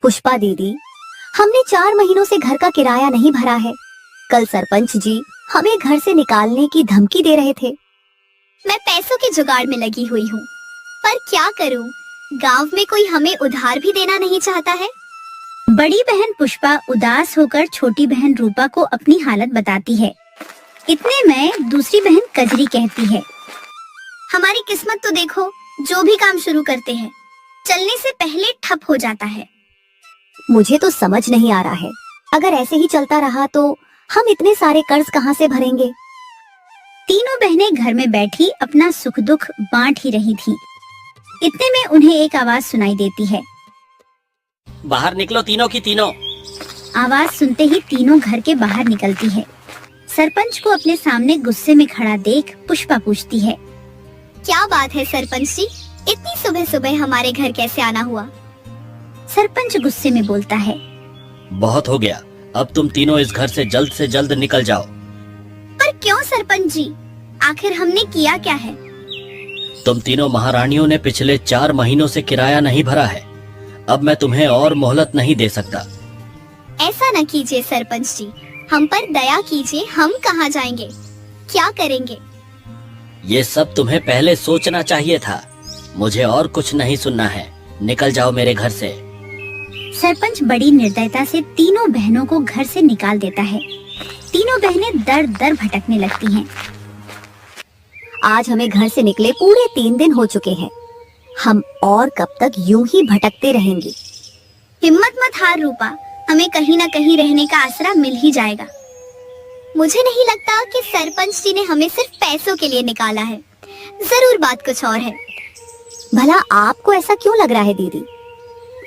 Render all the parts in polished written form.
पुष्पा दीदी, हमने 4 महीनों से घर का किराया नहीं भरा है। कल सरपंच जी हमें घर से निकालने की धमकी दे रहे थे। मैं पैसों के जुगाड़ में लगी हुई हूँ, पर क्या करूँ, गांव में कोई हमें उधार भी देना नहीं चाहता है। बड़ी बहन पुष्पा उदास होकर छोटी बहन रूपा को अपनी हालत बताती है। इतने में दूसरी बहन कजरी कहती है, हमारी किस्मत तो देखो, जो भी काम शुरू करते हैं चलने से पहले ठप हो जाता है। मुझे तो समझ नहीं आ रहा है, अगर ऐसे ही चलता रहा तो हम इतने सारे कर्ज कहाँ से भरेंगे। तीनों बहनें घर में बैठी अपना सुख दुख बांट ही रही थी। इतने में उन्हें एक आवाज सुनाई देती है, बाहर निकलो तीनों की तीनों। आवाज सुनते ही तीनों घर के बाहर निकलती है। सरपंच को अपने सामने गुस्से में खड़ा देख पुष्पा पूछती है, क्या बात है सरपंच जी, इतनी सुबह सुबह हमारे घर कैसे आना हुआ। सरपंच गुस्से में बोलता है, बहुत हो गया, अब तुम तीनों इस घर से जल्द निकल जाओ। पर क्यों सरपंच जी, आखिर हमने किया क्या है। तुम तीनों महारानियों ने पिछले 4 महीनों से किराया नहीं भरा है। अब मैं तुम्हें और मोहलत नहीं दे सकता। ऐसा न कीजिए सरपंच जी, हम पर दया कीजिए, हम कहाँ जाएंगे, क्या करेंगे। ये सब तुम्हें पहले सोचना चाहिए था। मुझे और कुछ नहीं सुनना है, निकल जाओ मेरे घर से। सरपंच बड़ी निर्दयता से तीनों बहनों को घर से निकाल देता है। तीनों बहनें दर दर भटकने लगती हैं। आज हमें घर से निकले पूरे 3 दिन हो चुके हैं। हम और कब तक यूं ही भटकते रहेंगे। हिम्मत मत हार रूपा, हमें कहीं न कहीं रहने का आसरा मिल ही जाएगा। मुझे नहीं लगता कि सरपंच जी ने हमें सिर्फ पैसों के लिए निकाला है, जरूर बात कुछ और है। भला आपको ऐसा क्यों लग रहा है दीदी।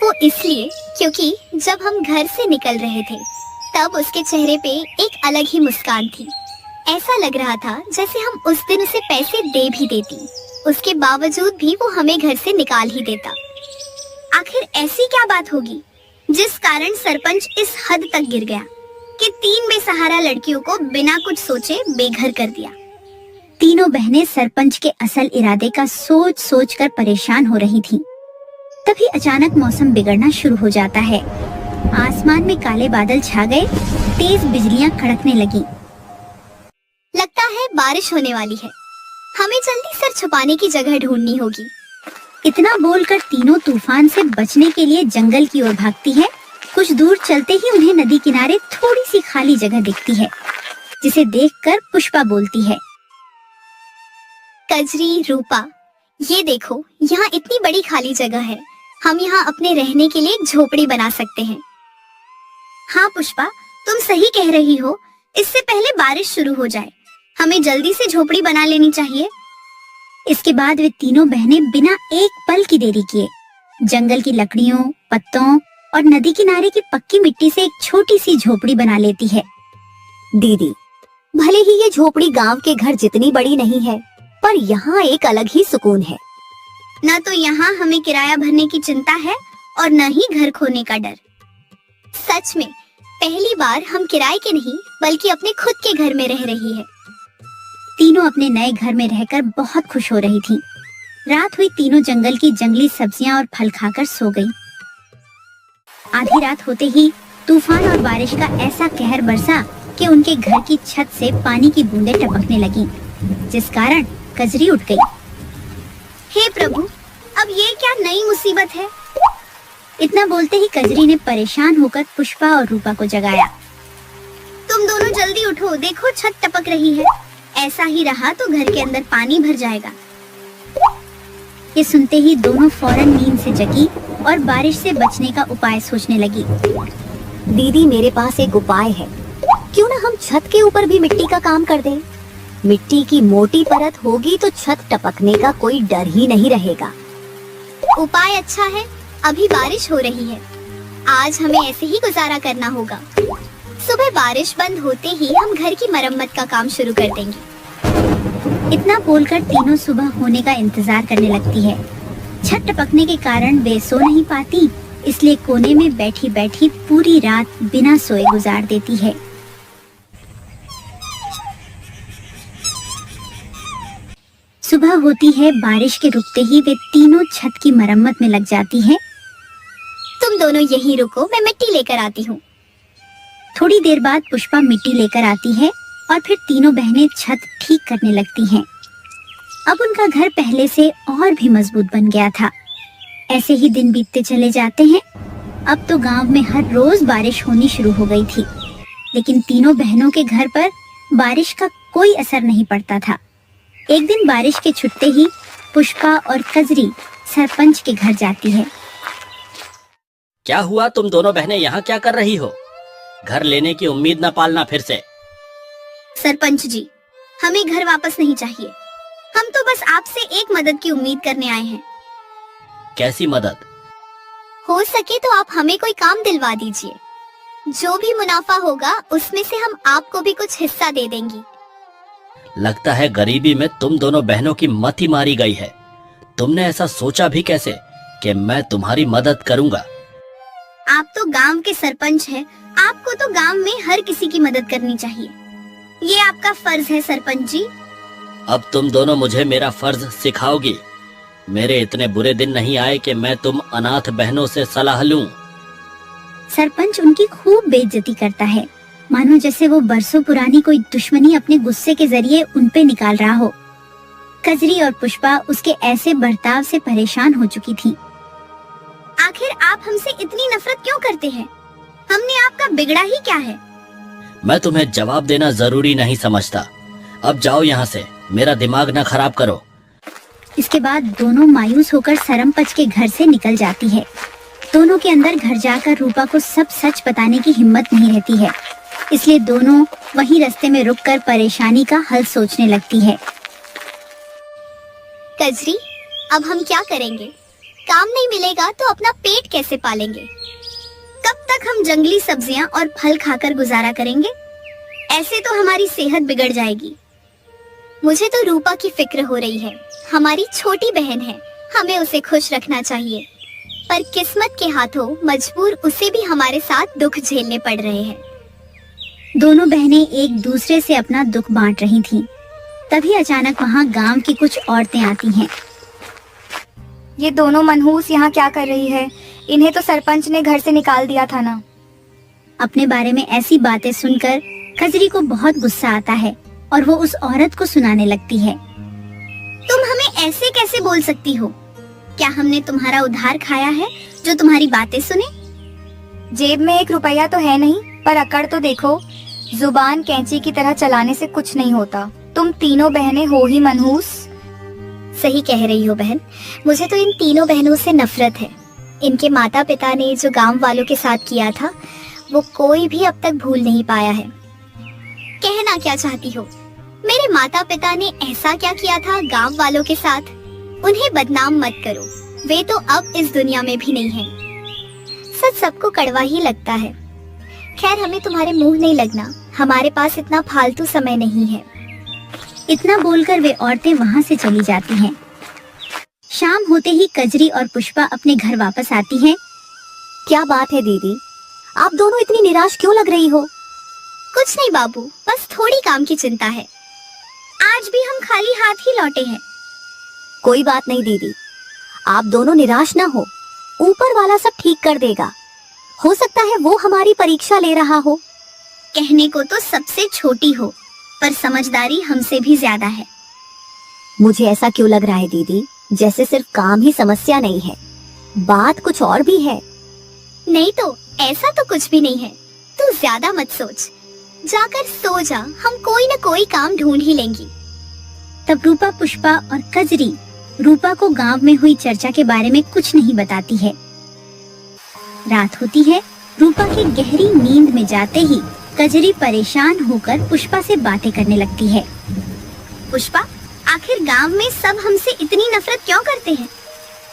वो इसलिए क्योंकि जब हम घर से निकल रहे थे तब उसके चेहरे पे एक अलग ही मुस्कान थी। ऐसा लग रहा था जैसे हम उस दिन उसे पैसे दे भी देती, उसके बावजूद भी वो हमें घर से निकाल ही देता। आखिर ऐसी क्या बात होगी जिस कारण सरपंच इस हद तक गिर गया कि 3 बेसहारा लड़कियों को बिना कुछ सोचे बेघर कर दिया। तीनों बहनें सरपंच के असल इरादे का सोच सोच कर परेशान हो रही थीं। तभी अचानक मौसम बिगड़ना शुरू हो जाता है। आसमान में काले बादल छा गए, तेज बिजलियां कड़कने लगी। लगता है बारिश होने वाली है, हमें जल्दी सर छुपाने की जगह ढूंढनी होगी। इतना बोलकर तीनों तूफान से बचने के लिए जंगल की ओर भागती है। कुछ दूर चलते ही उन्हें नदी किनारे थोड़ी सी खाली जगह दिखती है, जिसे देखकर पुष्पा बोलती है, कजरी, रूपा, ये देखो, यहाँ इतनी बड़ी खाली जगह है, हम यहाँ अपने रहने के लिए एक झोपड़ी बना सकते हैं। हाँ पुष्पा, तुम सही कह रही हो, इससे पहले बारिश शुरू हो जाए हमें जल्दी से झोपड़ी बना लेनी चाहिए। इसके बाद वे तीनों बहनें बिना एक पल की देरी किए जंगल की लकड़ियों, पत्तों और नदी किनारे की पक्की मिट्टी से एक छोटी सी झोपड़ी बना लेती है। दीदी, भले ही ये झोपड़ी गांव के घर जितनी बड़ी नहीं है, पर यहाँ एक अलग ही सुकून है। न तो यहाँ हमें किराया भरने की चिंता है और न ही घर खोने का डर। सच में पहली बार हम किराए के नहीं बल्कि अपने खुद के घर में रह रही है। तीनों अपने नए घर में रहकर बहुत खुश हो रही थीं। रात हुई, तीनों जंगल की जंगली सब्जियां और फल खाकर सो गईं। आधी रात होते ही तूफान और बारिश का ऐसा कहर बरसा कि उनके घर की छत से पानी की बूंदें टपकने लगीं, जिस कारण कजरी उठ गई। हे प्रभु, अब ये क्या नई मुसीबत है। इतना बोलते ही कजरी ने परेशान होकर पुष्पा और रूपा को जगाया। तुम दोनों जल्दी उठो, देखो छत टपक रही है, ऐसा ही रहा तो घर के अंदर पानी भर जाएगा। ये सुनते ही दोनों फौरन नींद से जगी और बारिश से बचने का उपाय सोचने लगी। दीदी, मेरे पास एक उपाय है, क्यों ना हम छत के ऊपर भी मिट्टी का काम कर दें। मिट्टी की मोटी परत होगी तो छत टपकने का कोई डर ही नहीं रहेगा। उपाय अच्छा है, अभी बारिश हो रही है, आज हमें ऐसे ही गुजारा करना होगा। सुबह बारिश बंद होते ही हम घर की मरम्मत का काम शुरू कर देंगे। इतना बोलकर तीनों सुबह होने का इंतजार करने लगती है। छत टपकने के कारण वे सो नहीं पाती, इसलिए कोने में बैठी बैठी पूरी रात बिना सोए गुजार देती है। सुबह होती है, बारिश के रुकते ही वे तीनों छत की मरम्मत में लग जाती है। तुम दोनों यहीं रुको, मैं मिट्टी लेकर आती हूँ। थोड़ी देर बाद पुष्पा मिट्टी लेकर आती है और फिर तीनों बहनें छत ठीक करने लगती हैं। अब उनका घर पहले से और भी मजबूत बन गया था। ऐसे ही दिन बीतते चले जाते हैं। अब तो गांव में हर रोज बारिश होनी शुरू हो गई थी, लेकिन तीनों बहनों के घर पर बारिश का कोई असर नहीं पड़ता था। एक दिन बारिश के छुटते ही पुष्पा और कजरी सरपंच के घर जाती है। क्या हुआ, तुम दोनों बहनें यहाँ क्या कर रही हो? घर लेने की उम्मीद न पालना फिर से। सरपंच जी, हमें घर वापस नहीं चाहिए। हम तो बस आपसे एक मदद की उम्मीद करने आए हैं। कैसी मदद? हो सके तो आप हमें कोई काम दिलवा दीजिए। जो भी मुनाफा होगा उसमें से हम आपको भी कुछ हिस्सा दे देंगी। लगता है गरीबी में तुम दोनों बहनों की मत ही मारी गई है। तुमने ऐसा सोचा भी कैसे कि मैं तुम्हारी मदद करूंगा? आप तो गांव के सरपंच हैं, आपको तो गांव में हर किसी की मदद करनी चाहिए। ये आपका फर्ज है सरपंच जी। अब तुम दोनों मुझे मेरा फर्ज सिखाओगी। मेरे इतने बुरे दिन नहीं आए कि मैं तुम अनाथ बहनों से सलाह लूं। सरपंच उनकी खूब बेइज्जती करता है, मानो जैसे वो बरसों पुरानी कोई दुश्मनी अपने गुस्से के जरिए उन पे निकाल रहा हो। कजरी और पुष्पा उसके ऐसे बर्ताव से परेशान हो चुकी थी। आखिर आप हमसे इतनी नफरत क्यों करते हैं? हमने आपका बिगड़ा ही क्या है? मैं तुम्हें जवाब देना जरूरी नहीं समझता। अब जाओ यहाँ से, मेरा दिमाग न खराब करो। इसके बाद दोनों मायूस होकर सरपंच के घर से निकल जाती है। दोनों के अंदर घर जाकर रूपा को सब सच बताने की हिम्मत नहीं रहती है, इसलिए दोनों वहीं रास्ते में रुककर परेशानी का हल सोचने लगती है। कजरी, अब हम क्या करेंगे? काम नहीं मिलेगा तो अपना पेट कैसे पालेंगे? कब तक हम जंगली सब्जियां और फल खाकर गुजारा करेंगे? ऐसे तो हमारी सेहत बिगड़ जाएगी। मुझे तो रूपा की फिक्र हो रही है। हमारी छोटी बहन है, हमें उसे खुश रखना चाहिए, पर किस्मत के हाथों मजबूर उसे भी हमारे साथ दुख झेलने पड़ रहे हैं। दोनों बहनें एक दूसरे से अपना दुख बांट रही थीं। तभी अचानक वहाँ गांव की कुछ औरतें आती हैं। ये दोनों मनहूस यहाँ क्या कर रही है? इन्हें तो सरपंच ने घर से निकाल दिया था ना। अपने बारे में ऐसी बातें सुनकर कजरी को बहुत गुस्सा आता है और वो उस औरत को सुनाने लगती है। तुम हमें ऐसे कैसे बोल सकती हो? क्या हमने तुम्हारा उधार खाया है जो तुम्हारी बातें सुने? जेब में 1 रुपया तो है नहीं, पर अकड़ तो देखो। जुबान कैंची की तरह चलाने से कुछ नहीं होता। तुम तीनों बहनें हो ही मनहूस। सही कह रही हो बहन, मुझे तो इन तीनों बहनों से नफरत है। इनके माता पिता ने जो गांव वालों के साथ किया था वो कोई भी अब तक भूल नहीं पाया है। कहना क्या चाहती हो? मेरे माता पिता ने ऐसा क्या किया था गांव वालों के साथ? उन्हें बदनाम मत करो, वे तो अब इस दुनिया में भी नहीं हैं। सच सबको कड़वा ही लगता है। खैर, हमें तुम्हारे मुंह नहीं लगना, हमारे पास इतना फालतू समय नहीं है। इतना बोलकर वे औरतें वहाँ से चली जाती हैं। शाम होते ही कजरी और पुष्पा अपने घर वापस आती हैं। क्या बात है दीदी, आप दोनों इतनी निराश क्यों लग रही हो? कुछ नहीं बाबू, बस थोड़ी काम की चिंता है। आज भी हम खाली हाथ ही लौटे हैं। कोई बात नहीं दीदी, आप दोनों निराश ना हो, ऊपर वाला सब ठीक कर देगा। हो सकता है वो हमारी परीक्षा ले रहा हो। कहने को तो सबसे छोटी हो, पर समझदारी हमसे भी ज्यादा है। मुझे ऐसा क्यों लग रहा है दीदी, जैसे सिर्फ काम ही समस्या नहीं है, बात कुछ और भी है। नहीं तो ऐसा तो कुछ भी नहीं है। तू ज्यादा मत सोच, जाकर सो जा, हम कोई न कोई काम ढूंढ ही लेंगी। तब रूपा, पुष्पा और कजरी रूपा को गांव में हुई चर्चा के बारे में कुछ नहीं बताती है। रात होती है। रूपा की गहरी नींद में जाते ही कजरी परेशान होकर पुष्पा से बातें करने लगती है। पुष्पा, आखिर गांव में सब हमसे इतनी नफरत क्यों करते हैं?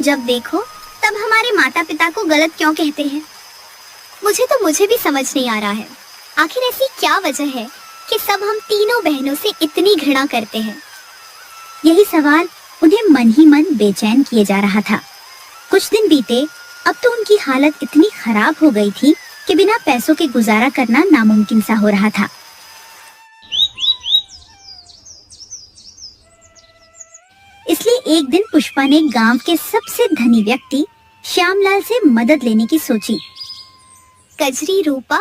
जब देखो तब हमारे माता पिता को गलत क्यों कहते हैं? मुझे भी समझ नहीं आ रहा है। आखिर ऐसी क्या वजह है कि सब हम तीनों बहनों से इतनी घृणा करते हैं? यही सवाल उन्हें मन ही मन बेचैन किए जा रहा था। कुछ दिन बीते, अब तो उनकी हालत इतनी खराब हो गई थी कि बिना पैसों के गुजारा करना नामुमकिन सा हो रहा था। इसलिए एक दिन पुष्पा ने गांव के सबसे धनी व्यक्ति श्यामलाल से मदद लेने की सोची। कजरी, रूपा,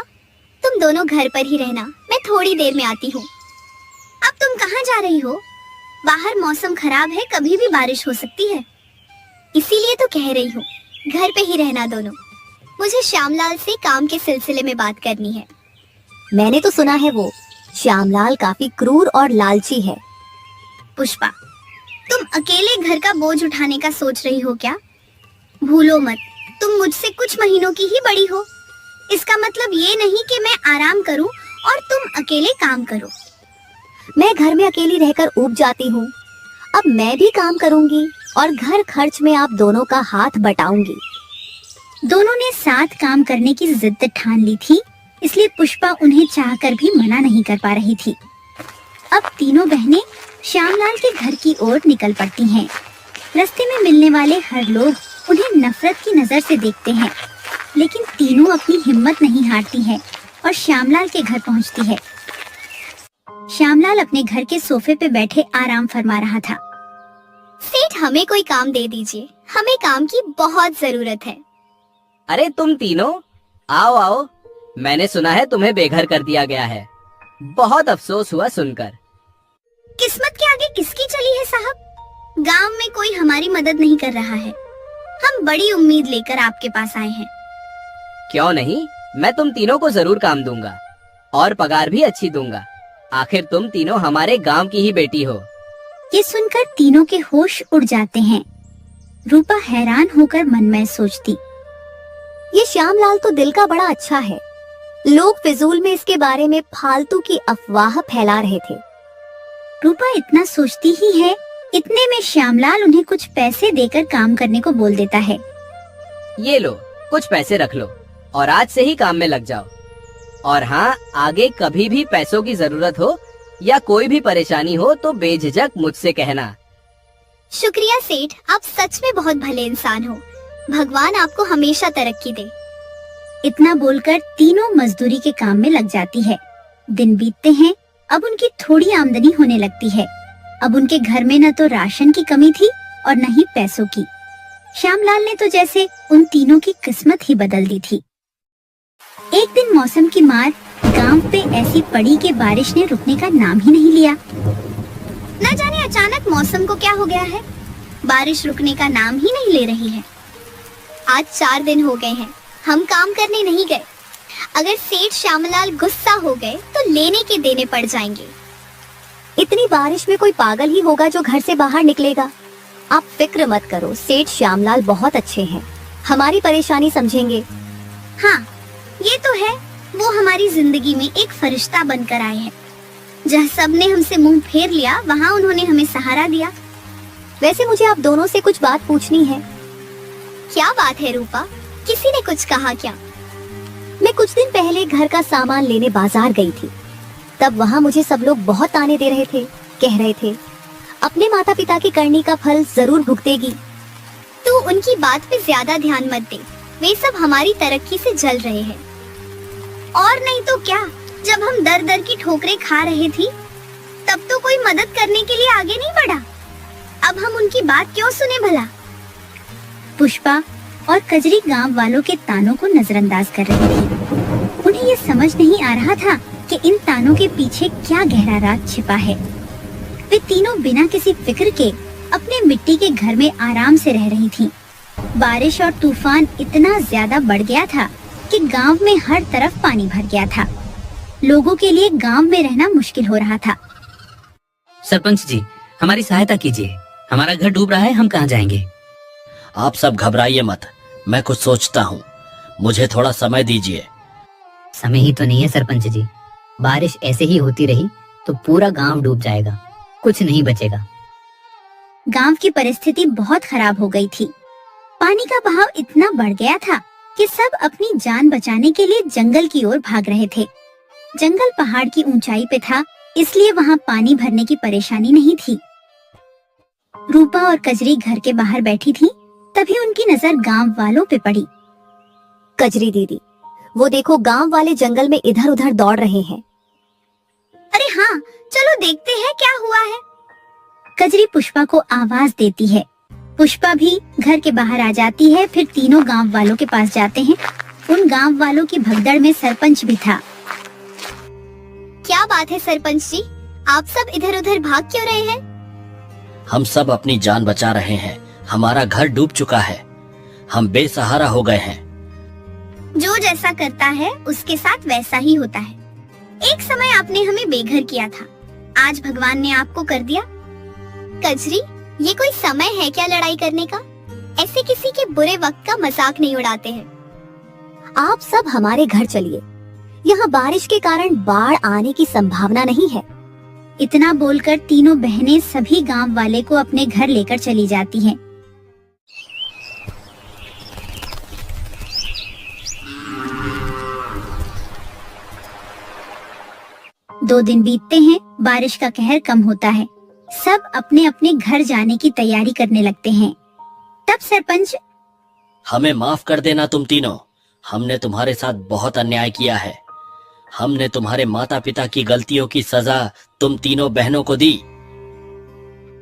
तुम दोनों घर पर ही रहना, मैं थोड़ी देर में आती हूँ। अब तुम कहाँ जा रही हो? बाहर मौसम खराब है, कभी भी बारिश हो सकती है। इसीलिए तो कह रही हूँ, घर पे ही रहना दोनों। मुझे श्यामलाल से काम के सिलसिले में बात करनी है। मैंने तो सुना है वो श्यामलाल काफी क्रूर और लालची है। पुष्पा, तुम अकेले घर का बोझ उठाने का सोच रही हो क्या? भूलो मत, तुम मुझसे कुछ महीनों की ही बड़ी हो। इसका मतलब ये नहीं कि मैं आराम करूं और तुम अकेले काम करो। मैं घर में अकेली रहकर ऊब जाती हूँ। अब मैं भी काम करूँगी और घर खर्च में आप दोनों का हाथ बटाऊंगी। दोनों ने साथ काम करने की जिद ठान ली थी, इसलिए पुष्पा उन्हें चाहकर भी मना नहीं कर पा रही थी। अब तीनों बहनें श्यामलाल के घर की ओर निकल पड़ती हैं। रास्ते में मिलने वाले हर लोग उन्हें नफरत की नजर से देखते हैं, लेकिन तीनों अपनी हिम्मत नहीं हारती हैं और श्यामलाल के घर पहुंचती है। श्यामलाल अपने घर के सोफे पे बैठे आराम फरमा रहा था। सेठ, हमें कोई काम दे दीजिए, हमें काम की बहुत जरूरत है। अरे तुम तीनों आओ आओ, मैंने सुना है तुम्हें बेघर कर दिया गया है। बहुत अफसोस हुआ सुनकर। किस्मत के आगे किसकी चली है साहब? गांव में कोई हमारी मदद नहीं कर रहा है। हम बड़ी उम्मीद लेकर आपके पास आए हैं। क्यों नहीं, मैं तुम तीनों को जरूर काम दूंगा और पगार भी अच्छी दूंगा। आखिर तुम तीनों हमारे गांव की ही बेटी हो। ये सुनकर तीनों के होश उड़ जाते हैं। रूपा हैरान होकर मन में सोचती, ये श्यामलाल तो दिल का बड़ा अच्छा है। लोग फिजूल में इसके बारे में फालतू की अफवाह फैला रहे थे। रूपा इतना सोचती ही है, इतने में श्यामलाल उन्हें कुछ पैसे देकर काम करने को बोल देता है। ये लो, कुछ पैसे रख लो और आज से ही काम में लग जाओ। और हाँ, आगे कभी भी पैसों की जरूरत हो या कोई भी परेशानी हो तो बेझिझक मुझसे कहना। शुक्रिया सेठ, आप सच में बहुत भले इंसान हो। भगवान आपको हमेशा तरक्की दे। इतना बोलकर तीनों मजदूरी के काम में लग जाती है। दिन बीतते हैं, अब उनकी थोड़ी आमदनी होने लगती है। अब उनके घर में न तो राशन की कमी थी और न ही पैसों की। श्यामलाल ने तो जैसे उन तीनों की किस्मत ही बदल दी थी। एक दिन मौसम की मार गांव पे ऐसी पड़ी कि बारिश ने रुकने का नाम ही नहीं लिया। न जाने अचानक मौसम को क्या हो गया है, बारिश रुकने का नाम ही नहीं ले रही है। आज 4 दिन हो गए हैं, हम काम करने नहीं गए। अगर सेठ श्यामलाल गुस्सा हो गए तो लेने के देने पड़ जाएंगे। इतनी बारिश में कोई पागल ही होगा जो घर से बाहर निकलेगा। आप फिक्र मत करो, सेठ श्यामलाल बहुत अच्छे हैं, हमारी परेशानी समझेंगे। हाँ, ये तो है, वो हमारी जिंदगी में एक फरिश्ता बनकर आए हैं। जहाँ सबने हमसे मुंह फेर लिया, वहाँ उन्होंने हमें सहारा दिया। वैसे मुझे आप दोनों से कुछ बात पूछनी है। क्या बात है रूपा? किसी ने कुछ कहा क्या? मैं कुछ दिन पहले घर का सामान लेने बाजार गई थी। तब वहाँ मुझे सब लोग बहुत ताने दे रहे थे, कह रहे थे अपने माता पिता की करनी का फल जरूर भुगतेगी। तू उनकी बात पे ज्यादा ध्यान मत दे, वे सब हमारी तरक्की से जल रहे हैं। और नहीं तो क्या, जब हम दर दर की ठोकरें खा रहे थी तब तो कोई मदद करने के लिए आगे नहीं बढ़ा। अब हम उनकी बात क्यों सुने भला? पुष्पा और कजरी गांव वालों के तानों को नजरअंदाज कर रही थी। उन्हें ये समझ नहीं आ रहा था कि इन तानों के पीछे क्या गहरा राज छिपा है। वे तीनों बिना किसी फिक्र के अपने मिट्टी के घर में आराम से रह रही थीं। बारिश और तूफान इतना ज्यादा बढ़ गया था कि गांव में हर तरफ पानी भर गया था। लोगों के लिए गांव में रहना मुश्किल हो रहा था। सरपंच जी, हमारी सहायता कीजिए, हमारा घर डूब रहा है, हम कहाँ जाएंगे? आप सब घबराइए मत, मैं कुछ सोचता हूँ, मुझे थोड़ा समय दीजिए। समय ही तो नहीं है सरपंच जी, बारिश ऐसे ही होती रही तो पूरा गांव डूब जाएगा, कुछ नहीं बचेगा। गांव की परिस्थिति बहुत खराब हो गई थी। पानी का बहाव इतना बढ़ गया था कि सब अपनी जान बचाने के लिए जंगल की ओर भाग रहे थे। जंगल पहाड़ की ऊंचाई पे था, इसलिए वहाँ पानी भरने की परेशानी नहीं थी। रूपा और कजरी घर के बाहर बैठी थी, तभी उनकी नजर गांव वालों पे पड़ी। कजरी दीदी, वो देखो गांव वाले जंगल में इधर उधर दौड़ रहे हैं। अरे हाँ, चलो देखते हैं क्या हुआ है। कजरी पुष्पा को आवाज देती है। पुष्पा भी घर के बाहर आ जाती है। फिर तीनों गांव वालों के पास जाते हैं। उन गांव वालों की भगदड़ में सरपंच भी था। क्या बात है सरपंच जी, आप सब इधर उधर भाग क्यों रहे हैं? हम सब अपनी जान बचा रहे हैं। हमारा घर डूब चुका है। हम बेसहारा हो गए हैं। जो जैसा करता है उसके साथ वैसा ही होता है। एक समय आपने हमें बेघर किया था, आज भगवान ने आपको कर दिया। कजरी, ये कोई समय है क्या लड़ाई करने का? ऐसे किसी के बुरे वक्त का मजाक नहीं उड़ाते हैं। आप सब हमारे घर चलिए। यहाँ बारिश के कारण बाढ़ आने की संभावना नहीं है। इतना बोलकर तीनों बहनें सभी गांव वाले को अपने घर लेकर चली जाती हैं। दो दिन बीतते हैं। बारिश का कहर कम होता है। सब अपने अपने घर जाने की तैयारी करने लगते हैं। तब सरपंच, हमें माफ कर देना तुम तीनों। हमने तुम्हारे साथ बहुत अन्याय किया है। हमने तुम्हारे माता पिता की गलतियों की सजा तुम तीनों बहनों को दी।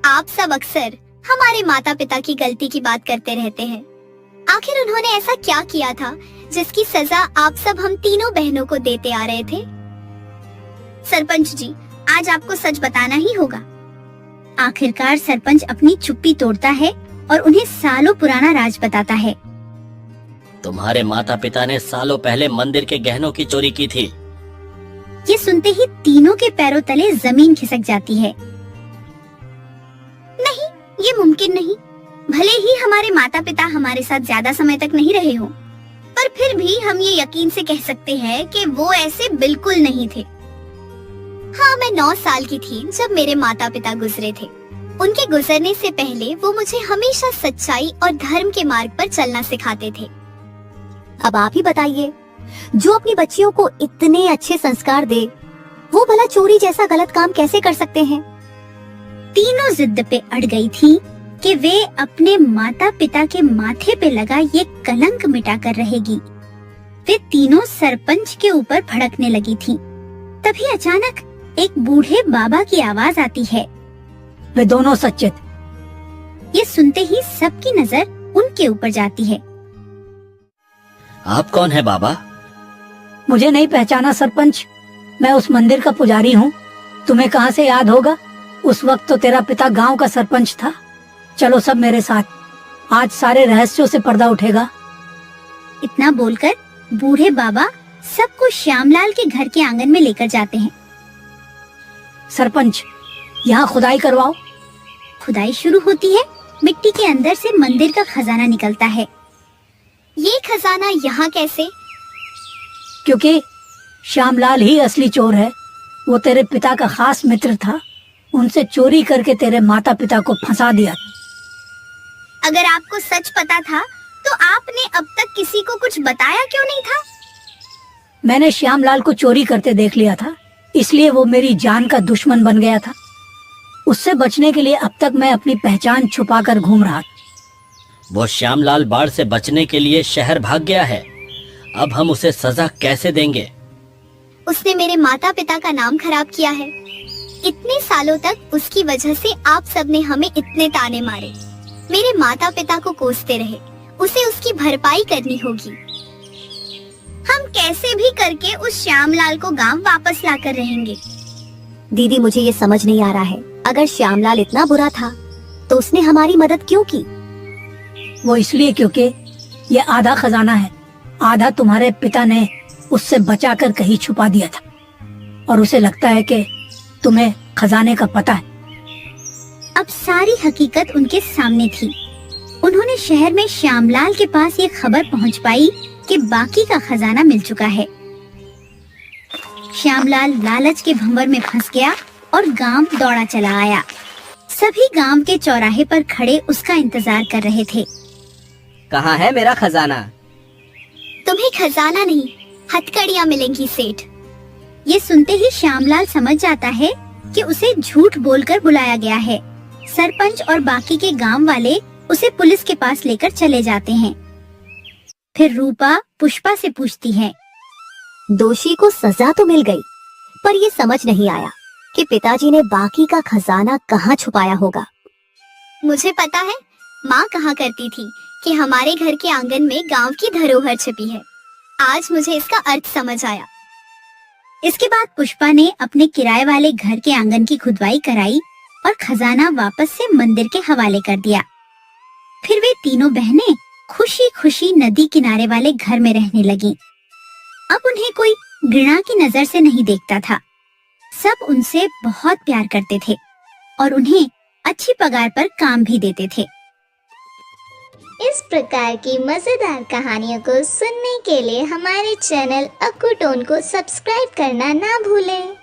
आप सब अक्सर हमारे माता पिता की गलती की बात करते रहते हैं। आखिर उन्होंने ऐसा क्या किया था जिसकी सजा आप सब हम तीनों बहनों को देते आ रहे थे? सरपंच जी, आज आपको सच बताना ही होगा। आखिरकार सरपंच अपनी चुप्पी तोड़ता है और उन्हें सालों पुराना राज बताता है। तुम्हारे माता पिता ने सालों पहले मंदिर के गहनों की चोरी की थी। ये सुनते ही तीनों के पैरों तले जमीन खिसक जाती है। नहीं, ये मुमकिन नहीं। भले ही हमारे माता पिता हमारे साथ ज्यादा समय तक नहीं रहे हो, पर फिर भी हम ये यकीन से कह सकते हैं कि वो ऐसे बिल्कुल नहीं थे। हाँ, मैं 9 साल की थी जब मेरे माता पिता गुजरे थे। उनके गुजरने से पहले वो मुझे हमेशा सच्चाई और धर्म के मार्ग पर चलना सिखाते थे। अब आप ही बताइए, जो अपनी बच्चियों को इतने अच्छे संस्कार दे, वो भला चोरी जैसा गलत काम कैसे कर सकते हैं? तीनों जिद पे अड़ गई थी कि वे अपने माता पिता के माथे पे लगा ये कलंक मिटा कर रहेगी। वे तीनों सरपंच के ऊपर भड़कने लगी थीं। तभी अचानक एक बूढ़े बाबा की आवाज आती है। वे दोनों सच्चे थे। ये सुनते ही सबकी नजर उनके ऊपर जाती है। आप कौन है बाबा? मुझे नहीं पहचाना सरपंच? मैं उस मंदिर का पुजारी हूँ। तुम्हें कहाँ से याद होगा? उस वक्त तो तेरा पिता गांव का सरपंच था। चलो सब मेरे साथ, आज सारे रहस्यों से पर्दा उठेगा। इतना बोलकर बूढ़े बाबा सबको श्यामलाल के घर के आंगन में लेकर जाते हैं। सरपंच, यहाँ खुदाई करवाओ। खुदाई शुरू होती है। मिट्टी के अंदर से मंदिर का खजाना निकलता है। ये खजाना यहाँ कैसे? क्योंकि श्यामलाल ही असली चोर है। वो तेरे पिता का खास मित्र था। उनसे चोरी करके तेरे माता पिता को फंसा दिया। अगर आपको सच पता था तो आपने अब तक किसी को कुछ बताया क्यों नहीं था? मैंने श्यामलाल को चोरी करते देख लिया था, इसलिए वो मेरी जान का दुश्मन बन गया था। उससे बचने के लिए अब तक मैं अपनी पहचान छुपाकर घूम रहा था। वो श्यामलाल बाढ़ से बचने के लिए शहर भाग गया है। अब हम उसे सजा कैसे देंगे? उसने मेरे माता पिता का नाम खराब किया है। इतने सालों तक उसकी वजह से आप सबने हमें इतने ताने मारे, मेरे माता पिता को कोसते रहे। उसे उसकी भरपाई करनी होगी। हम कैसे भी करके उस श्यामलाल को गांव वापस लाकर रहेंगे। दीदी, मुझे ये समझ नहीं आ रहा है, अगर श्यामलाल इतना बुरा था तो उसने हमारी मदद क्यों की? वो इसलिए क्योंकि ये आधा खजाना है, आधा तुम्हारे पिता ने उससे बचाकर कहीं छुपा दिया था और उसे लगता है कि तुम्हें खजाने का पता है। अब सारी हकीकत उनके सामने थी। उन्होंने शहर में श्यामलाल के पास ये खबर पहुंच पाई कि बाकी का खजाना मिल चुका है। श्यामलाल लालच के भंवर में फंस गया और गांव दौड़ा चला आया। सभी गांव के चौराहे पर खड़े उसका इंतजार कर रहे थे। कहाँ है मेरा खजाना? तुम्हें खजाना नहीं, हथकड़ियाँ मिलेंगी सेठ। ये सुनते ही श्यामलाल समझ जाता है कि उसे झूठ बोलकर बुलाया गया है। सरपंच और बाकी के गांव वाले उसे पुलिस के पास लेकर चले जाते हैं। फिर रूपा पुष्पा से पूछती है, दोषी को सजा तो मिल गई, पर ये समझ नहीं आया कि पिताजी ने बाकी का खजाना कहाँ छुपाया होगा। मुझे पता है, माँ कहा करती थी कि हमारे घर के आंगन में गांव की धरोहर छिपी है। आज मुझे इसका अर्थ समझ आया। इसके बाद पुष्पा ने अपने किराए वाले घर के आंगन की खुदवाई कराई और खजाना वापस से मंदिर के हवाले कर दिया। फिर वे तीनों बहनें खुशी खुशी नदी किनारे वाले घर में रहने लगीं। अब उन्हें कोई घृणा की नजर से नहीं देखता था। सब उनसे बहुत प्यार करते थे और उन्हें अच्छी पगार पर काम भी देते थे। इस प्रकार की मजेदार कहानियों को सुनने के लिए हमारे चैनल अक्कू टोन को सब्सक्राइब करना ना भूलें।